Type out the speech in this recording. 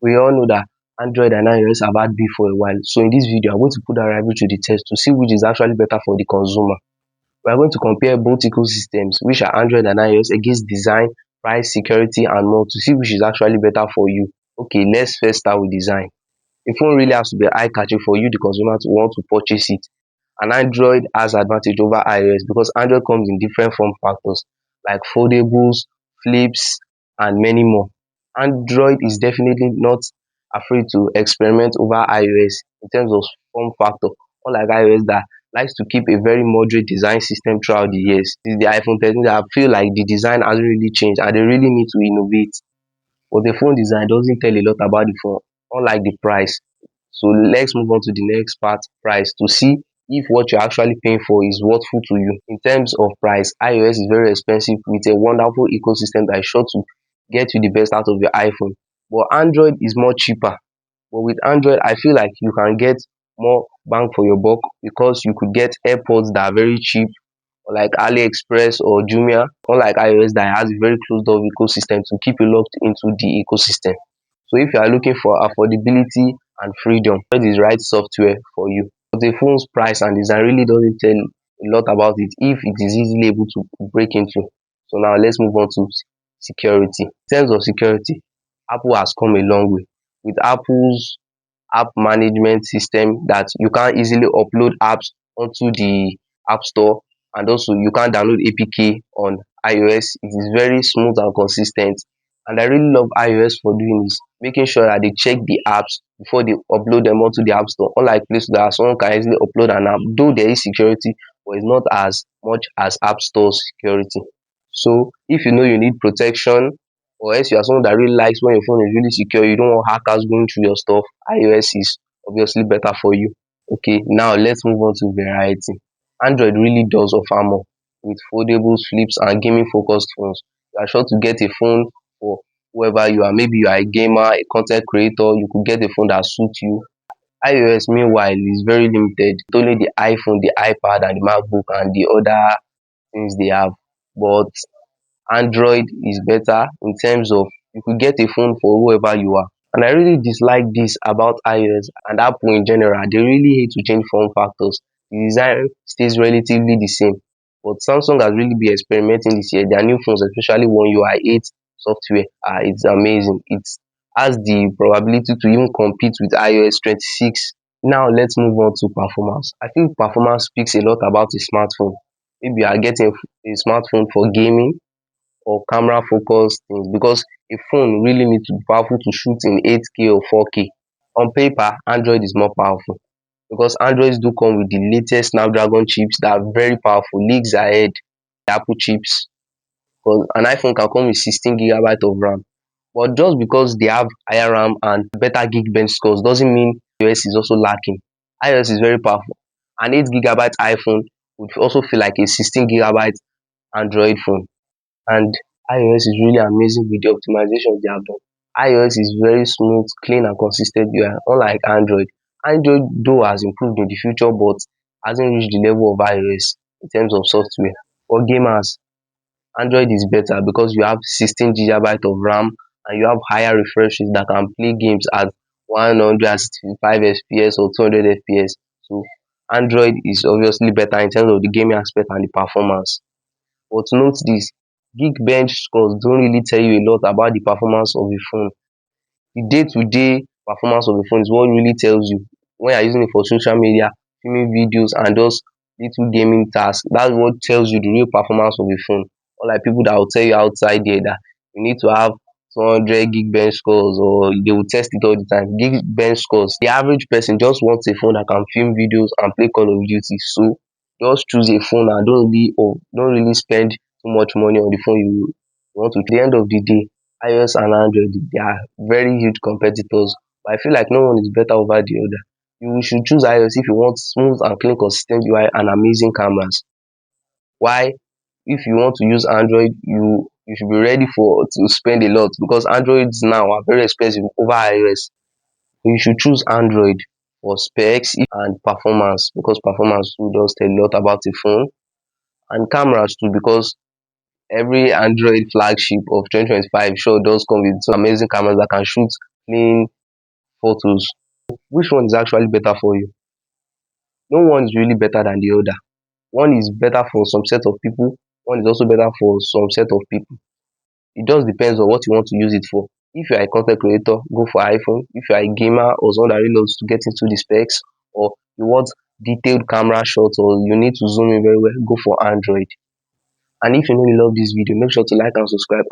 We all know that Android and iOS have had beef for a while. So in this video, I'm going to put that rivalry to the test to see which is actually better for the consumer. We are going to compare both ecosystems, which are Android and iOS, against design, price, security, and more to see which is actually better for you. Okay, let's first start with design. A phone really has to be eye-catching for you, the consumer, to want to purchase it. And Android has advantage over iOS because Android comes in different form factors like foldables, flips, and many more. Android is definitely not afraid to experiment over iOS in terms of form factor, unlike iOS that likes to keep a very moderate design system throughout the years. Since the iPhone 13 that I feel like the design hasn't really changed and they really need to innovate. But the phone design doesn't tell a lot about the phone, unlike the price. So let's move on to the next part, price, to see if what you're actually paying for is worthful to you. In terms of price, iOS is very expensive with a wonderful ecosystem that is sure to get you the best out of your iPhone. But Android is more cheaper. But with Android, I feel like you can get more bang for your buck because you could get AirPods that are very cheap, like AliExpress or Jumia, unlike iOS that has a very closed off ecosystem to keep you locked into the ecosystem. So if you are looking for affordability and freedom, what is the right software for you? But the phone's price and design really doesn't tell a lot about it if it is easily able to break into. So now let's move on to security. In terms of security, Apple has come a long way. With Apple's app management system that you can easily upload apps onto the app store, and also you can download APK on iOS. It is very smooth and consistent, and I really love iOS for doing this, making sure that they check the apps before they upload them onto the app store, unlike Play Store that someone can easily upload an app, though there is security, but it's not as much as app store security. So if you know you need protection, or else you are someone that really likes when your phone is really secure, you don't want hackers going through your stuff, iOS is obviously better for you. Okay, now let's move on to variety. Android really does offer more with foldables, flips, and gaming focused phones. You are sure to get a phone for whoever you are. Maybe you are a gamer, a content creator, you could get a phone that suits you. iOS meanwhile is very limited. It's only the iPhone, the iPad, and the MacBook and the other things they have. But Android is better in terms of you could get a phone for whoever you are. And I really dislike this about iOS and Apple in general. They really hate to change form factors. The design stays relatively the same. But Samsung has really been experimenting this year. Their new phones, especially One UI 8 software, it's amazing. It has the probability to even compete with iOS 26. Now let's move on to performance. I feel performance speaks a lot about a smartphone. Maybe you are getting a smartphone for gaming or camera focused things, because a phone really needs to be powerful to shoot in 8K or 4K. On paper, Android is more powerful because Androids do come with the latest Snapdragon chips that are very powerful, leagues ahead the Apple chips. Because an iPhone can come with 16 GB of RAM. But just because they have higher RAM and better Geekbench scores doesn't mean iOS is also lacking. iOS is very powerful. An 8 GB iPhone would also feel like a 16 GB Android phone. And iOS is really amazing with the optimization they have done. iOS is very smooth, clean, and consistent UI, unlike Android. Android though has improved in the future but hasn't reached the level of iOS in terms of software. For gamers, Android is better because you have 16 GB of RAM and you have higher refresh rates that can play games at 165 FPS or 200 FPS. So Android is obviously better in terms of the gaming aspect and the performance. But note this, Geekbench scores don't really tell you a lot about the performance of a phone. The day-to-day performance of a phone is what really tells you. When you're using it for social media, filming videos, and those little gaming tasks, that's what tells you the real performance of a phone. Unlike people that will tell you outside there that you need to have 200 Geekbench scores, or they will test it all the time. Geekbench scores, the average person just wants a phone that can film videos and play Call of Duty. So just choose a phone and don't really spend too much money on the phone you want to. At the end of the day, iOS and Android, they are very huge competitors, but I feel like no one is better over the other. You should choose iOS if you want smooth and clean, consistent UI and amazing cameras. Why? If you want to use Android, you should be ready for to spend a lot because Androids now are very expensive over iOS. You should choose Android for specs and performance, because performance too does tell a lot about the phone, and cameras too, because every Android flagship of 2025 sure does come with some amazing cameras that can shoot plain photos. Which one is actually better for you? No one is really better than the other. One is better for some set of people, one is also better for some set of people. It just depends on what you want to use it for. If you are a content creator, go for iPhone. If you are a gamer or someone that really loves to get into the specs, or you want detailed camera shots, or you need to zoom in very well, go for Android. And if you know you love this video, make sure to like and subscribe.